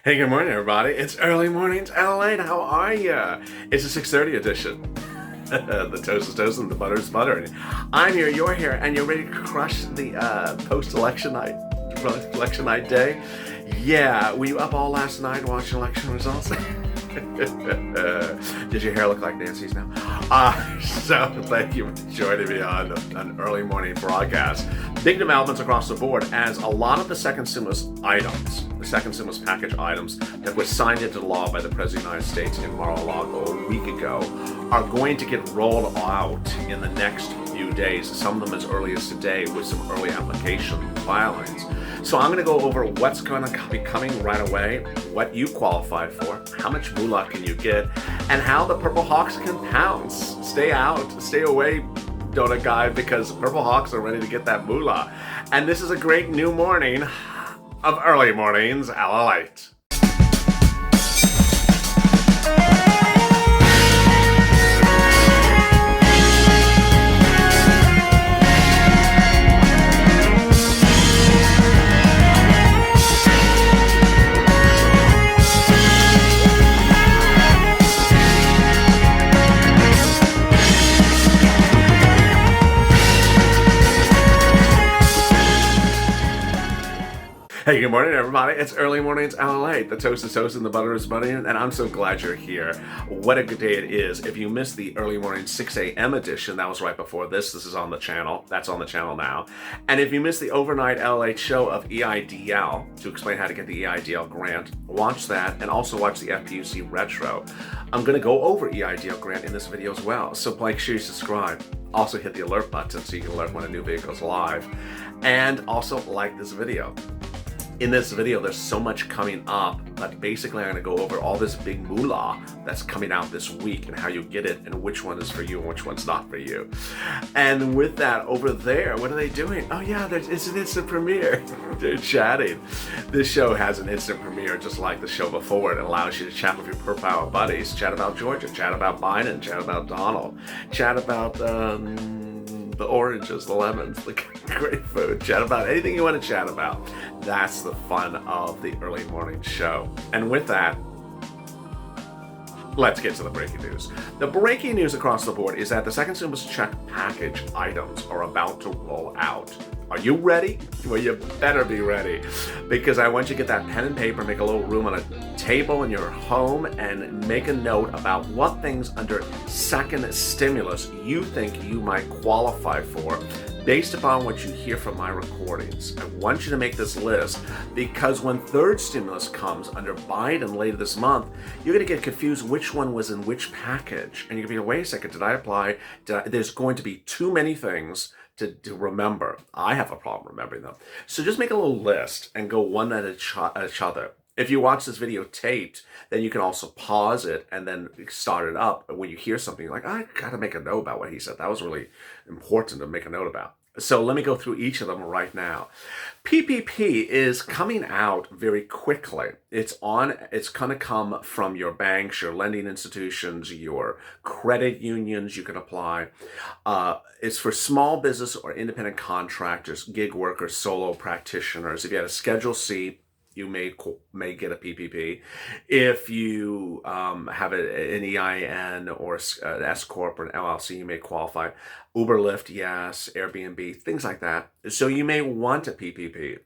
Hey, good morning, everybody. It's early mornings, LALATE. How are ya? It's a 6:30 edition. The toast is toast and the butter is butter. I'm here, you're here, and you're ready to crush the post-election night day. Yeah, were you up all last night watching election results? Did your hair look like Nancy's now? So thank you for joining me on an early morning broadcast. Big developments across the board as a lot of the second stimulus items, the second stimulus package items that were signed into law by the President of the United States in Mar-a-Lago a week ago are going to get rolled out in the next few days, some of them as early as today with some early application filings. So I'm going to go over what's going to be coming right away, what you qualify for, how much moolah can you get, and how the Purple Hawks can pounce. Stay out, stay away, donut guy, because Purple Hawks are ready to get that moolah. And this is a great new morning of early mornings, LALATE. Hey, good morning, everybody. It's early mornings, LALATE. The toast is toast and the butter is butter, and I'm so glad you're here. What a good day it is. If you missed the early morning 6 a.m. edition, that was right before this. This is on the channel. That's on the channel now. And if you missed the overnight LALATE show of EIDL, to explain how to get the EIDL grant, watch that, and also watch the FPUC Retro. I'm going to go over EIDL grant in this video as well. So like, share, subscribe. Also hit the alert button so you can alert when a new video goes live. And also like this video. In this video, there's so much coming up, but basically I'm going to go over all this big moolah that's coming out this week and how you get it and which one is for you and which one's not for you. And with that, over there, what are they doing? Oh yeah, it's an instant premiere. They're chatting. This show has an instant premiere just like the show before. It allows you to chat with your Purple Power buddies, chat about Georgia, chat about Biden, chat about Donald, chat about the oranges, the lemons, the great food, chat about anything you want to chat about. That's the fun of the early morning show. And with that, let's get to the breaking news. The breaking news across the board is that the second stimulus check package items are about to roll out. Are you ready? Well, you better be ready, because I want you to get that pen and paper, make a little room on a table in your home, and make a note about what things under second stimulus you think you might qualify for based upon what you hear from my recordings. I want you to make this list, because when third stimulus comes under Biden later this month, you're going to get confused which one was in which package. And you're going to be, wait a second, did I apply? There's going to be too many things to remember. I have a problem remembering them. So just make a little list and go one at each other. If you watch this video taped, then you can also pause it and then start it up. When you hear something, you're like, I got to make a note about what he said. That was really important to make a note about. So let me go through each of them right now. PPP is coming out very quickly. It's going to come from your banks, your lending institutions, your credit unions. You can apply. It's for small business or independent contractors, gig workers, solo practitioners. If you had a Schedule C, you may get a PPP. If you have an EIN or an S Corp or an LLC, you may qualify. Uber, Lyft, yes, Airbnb, things like that. So you may want a PPP.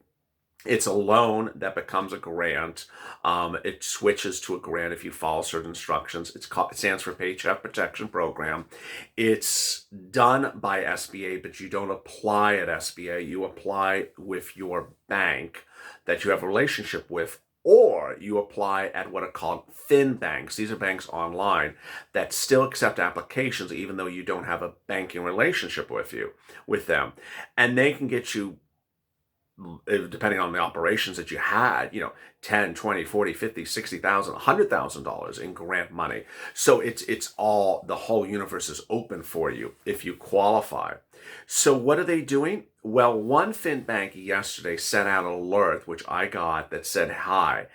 It's a loan that becomes a grant. It switches to a grant if you follow certain instructions. It stands for Paycheck Protection Program. It's done by SBA, but you don't apply at SBA. You apply with your bank that you have a relationship with, or you apply at what are called thin banks. These are banks online that still accept applications even though you don't have a banking relationship with them. And they can get you, depending on the operations that you had, 10, 20, 40, 50, 60,000, $100,000 in grant money. So it's all, the whole universe is open for you if you qualify. So what are they doing? Well, one FinBank yesterday sent out an alert, which I got, that said, hi,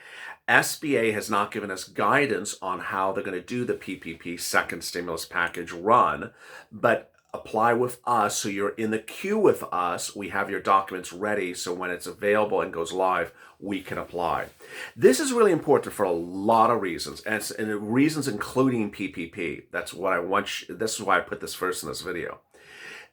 SBA has not given us guidance on how they're going to do the PPP second stimulus package run, but apply with us, so you're in the queue with us. We have your documents ready, so when it's available and goes live, we can apply. This is really important for a lot of reasons, and reasons including PPP. That's what I want. This is why I put this first in this video.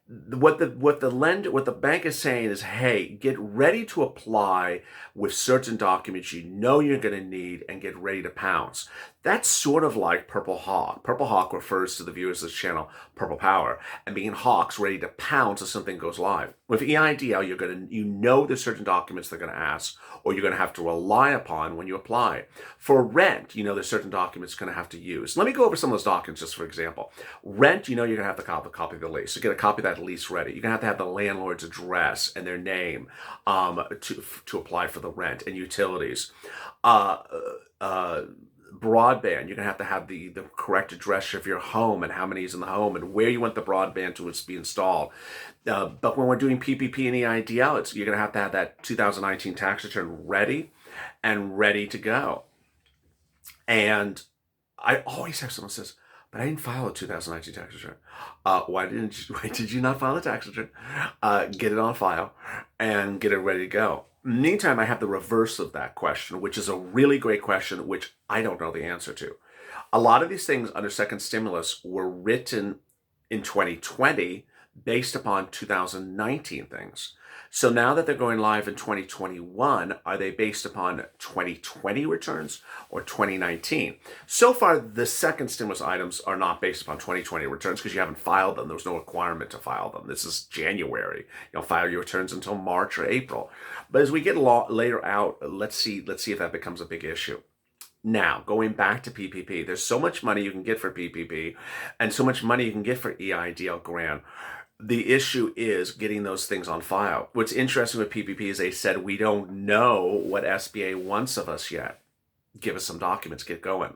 What the bank is saying is, hey, get ready to apply with certain documents you know you're going to need and get ready to pounce. That's sort of like Purple Hawk. Purple Hawk refers to the viewers of this channel, Purple Power, and being hawks ready to pounce if something goes live. With EIDL, you know there's certain documents they're going to ask, or you're going to have to rely upon when you apply. For rent, you know there's certain documents you're going to have to use. Let me go over some of those documents just for example. Rent, you know you're going to have to copy of the lease. So get a copy of that lease ready. You're going to have the landlord's address and their name to apply for the rent, and utilities. Broadband, you're going to have the correct address of your home and how many is in the home and where you want the broadband to be installed. But when we're doing PPP and EIDL, you're going to have that 2019 tax return ready to go. And I always have someone says, but I didn't file a 2019 tax return. Why did you not file a tax return? Get it on file and get it ready to go. Meantime, I have the reverse of that question, which is a really great question, which I don't know the answer to. A lot of these things under second stimulus were written in 2020 based upon 2019 things. So now that they're going live in 2021, are they based upon 2020 returns or 2019? So far, the second stimulus items are not based upon 2020 returns because you haven't filed them. There was no requirement to file them. This is January. You don't file your returns until March or April. But as we get later out, let's see if that becomes a big issue. Now, going back to PPP, there's so much money you can get for PPP and so much money you can get for EIDL grant. The issue is getting those things on file. What's interesting with PPP is they said, we don't know what SBA wants of us yet. Give us some documents, get going.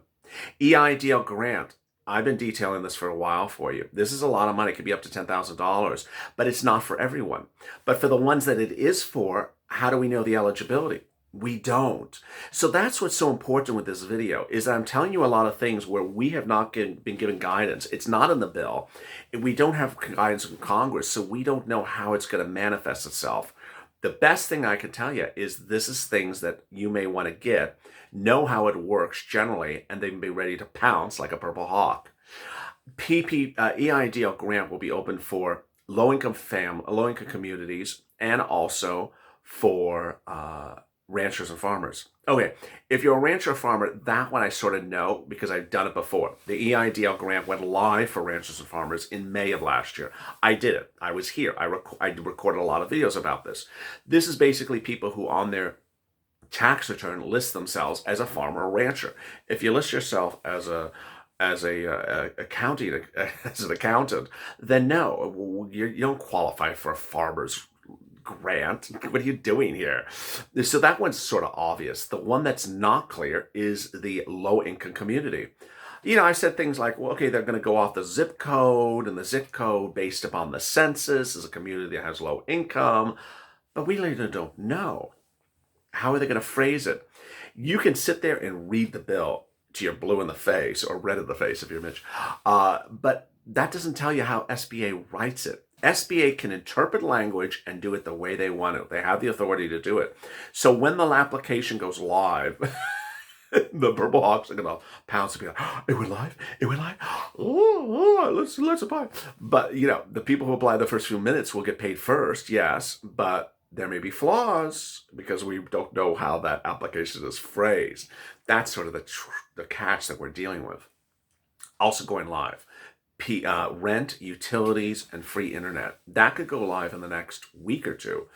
EIDL grant, I've been detailing this for a while for you. This is a lot of money. It could be up to $10,000, but it's not for everyone. But for the ones that it is for, how do we know the eligibility? We don't. So that's what's so important with this video, is that I'm telling you a lot of things where we have not been given guidance. It's not in the bill. We don't have guidance from Congress, so we don't know how it's going to manifest itself. The best thing I can tell you is this is things that you may want to get, know how it works generally, and then be ready to pounce like a Purple Hawk. EIDL grant will be open for low-income communities and also for ranchers and farmers. Okay, if you're a rancher or farmer, that one I sort of know because I've done it before. The EIDL grant went live for ranchers and farmers in May of last year. I did it. I was here. I recorded a lot of videos about this. This is basically people who on their tax return list themselves as a farmer or rancher. If you list yourself as an accountant, then no, you don't qualify for a farmer's grant. What are you doing here? So that one's sort of obvious. The one that's not clear is the low-income community. You know, I said things like, well, okay, they're going to go off the zip code, and the zip code based upon the census is a community that has low income, but we later don't know. How are they going to phrase it? You can sit there and read the bill till you're blue in the face, or red in the face if you're Mitch, but that doesn't tell you how SBA writes it. SBA can interpret language and do it the way they want to. They have the authority to do it. So when the application goes live, the Purple Hawks are going to pounce and be like, oh, it went live? It went live? Oh, let's apply. But, you know, the people who apply the first few minutes will get paid first, yes, but there may be flaws because we don't know how that application is phrased. That's sort of the catch that we're dealing with. Also going live. Rent, utilities, and free internet. That could go live in the next week or two.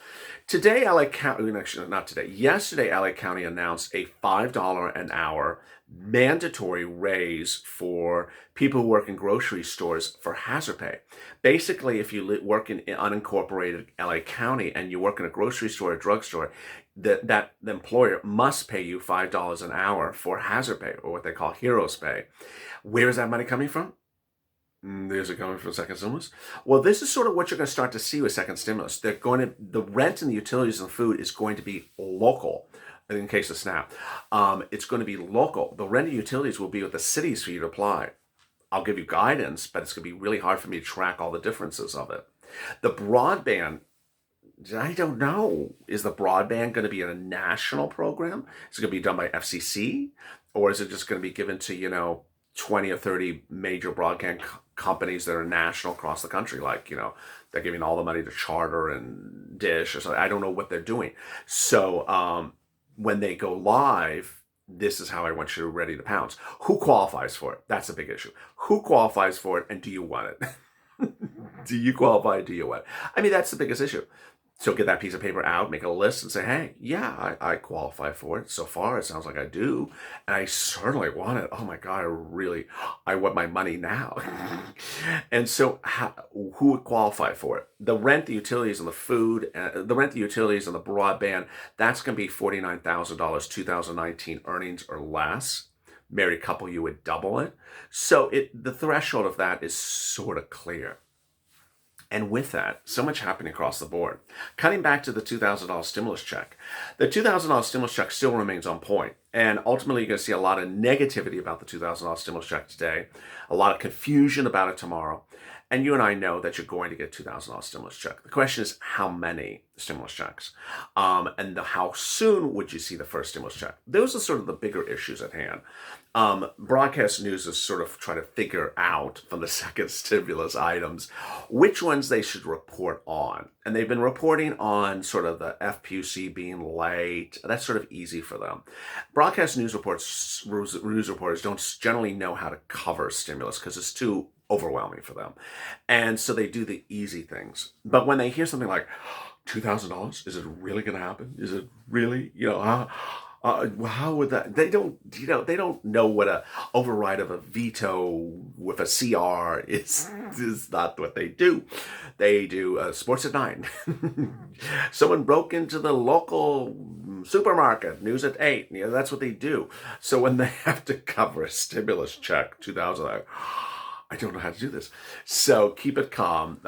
Today, LA County, actually not today, yesterday, LA County announced a $5 an hour mandatory raise for people who work in grocery stores for hazard pay. Basically, if you work in unincorporated LA County and you work in a grocery store or drugstore, the employer must pay you $5 an hour for hazard pay, or what they call heroes pay. Where is that money coming from? Is it coming from second stimulus? Well, this is sort of what you're going to start to see with second stimulus. The rent and the utilities and the food is going to be local. In case of SNAP, it's going to be local. The rent and utilities will be with the cities for you to apply. I'll give you guidance, but it's going to be really hard for me to track all the differences of it. The broadband, I don't know. Is the broadband going to be a national program? Is it going to be done by FCC? Or is it just going to be given to, 20 or 30 major broadband companies that are national across the country? Like, they're giving all the money to Charter and Dish or something. I don't know what they're doing. So when they go live, this is how I want you ready to pounce. Who qualifies for it? That's a big issue. Who qualifies for it, and do you want it? Do you qualify? Do you want it? I mean, that's the biggest issue. So get that piece of paper out, make a list, and say, hey, yeah, I qualify for it. So far, it sounds like I do. And I certainly want it. Oh my God, I want my money now. And so who would qualify for it? The rent, the utilities, and the food, the rent, the utilities, and the broadband, that's going to be $49,000, 2019 earnings or less. Married couple, you would double it. So the threshold of that is sort of clear. And with that, so much happening across the board. Cutting back to the $2,000 stimulus check. The $2,000 stimulus check still remains on point. And ultimately, you're going to see a lot of negativity about the $2,000 stimulus check today, a lot of confusion about it tomorrow. And you and I know that you're going to get $2,000 stimulus check. The question is, how many stimulus checks? And how soon would you see the first stimulus check? Those are sort of the bigger issues at hand. Broadcast news is sort of trying to figure out from the second stimulus items which ones they should report on. And they've been reporting on sort of the FPUC being late. That's sort of easy for them. Broadcast news reporters don't generally know how to cover stimulus because it's too overwhelming for them. And so they do the easy things. But when they hear something like $2,000, is it really going to happen? Is it really, how would that? They don't know what a override of a veto with a CR is. Is not what they do. They do sports at 9. Someone broke into the local supermarket. News at 8. That's what they do. So when they have to cover a stimulus check, $2,000. I don't know how to do this. So keep it calm.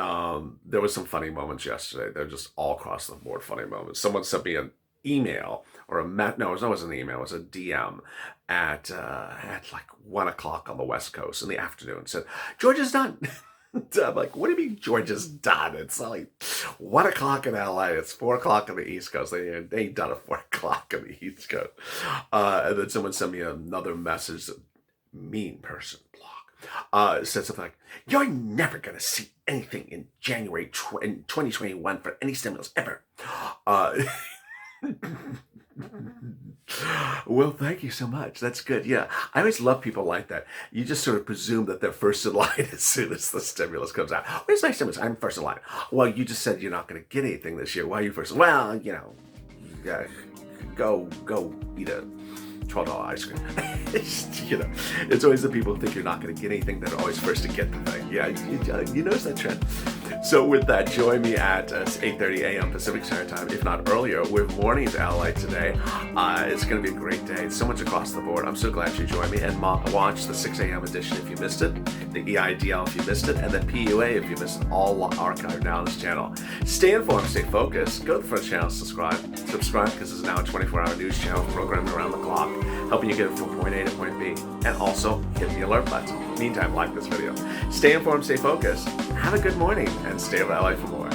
There was some funny moments yesterday. They're just all across the board funny moments. Someone sent me an email or no, it wasn't an email. It was a DM at like 1 o'clock on the West Coast in the afternoon. Said, Georgia's done. I'm like, what do you mean Georgia's done? It's like 1 o'clock in LA. It's 4 o'clock on the East Coast. They ain't done at 4 o'clock on the East Coast. And then someone sent me another message. Mean person. Said something like, you're never going to see anything in January in 2021 for any stimulus ever. Well, thank you so much. That's good. Yeah, I always love people like that. You just sort of presume that they're first in line as soon as the stimulus comes out. Where's my stimulus? I'm first in line. Well, you just said you're not going to get anything this year. Why are you first? Well, go eat a $12 ice cream. It's always the people who think you're not going to get anything that are always first to get the thing. Yeah, you notice that trend. So with that, join me at 8:30 a.m. Pacific Standard Time, if not earlier. We're mornings LA today. It's going to be a great day. So much across the board. I'm so glad you joined me. And watch the 6 a.m. edition if you missed it, the EIDL if you missed it, and the PUA if you missed it. All archived now on this channel. Stay informed, stay focused. Go to the first channel, subscribe because it's now a 24-hour news channel programming around the clock, helping you get from point A to point B. And also hit the alert button. Meantime, like this video. Stay informed, stay focused. Have a good morning, and stay LA for more.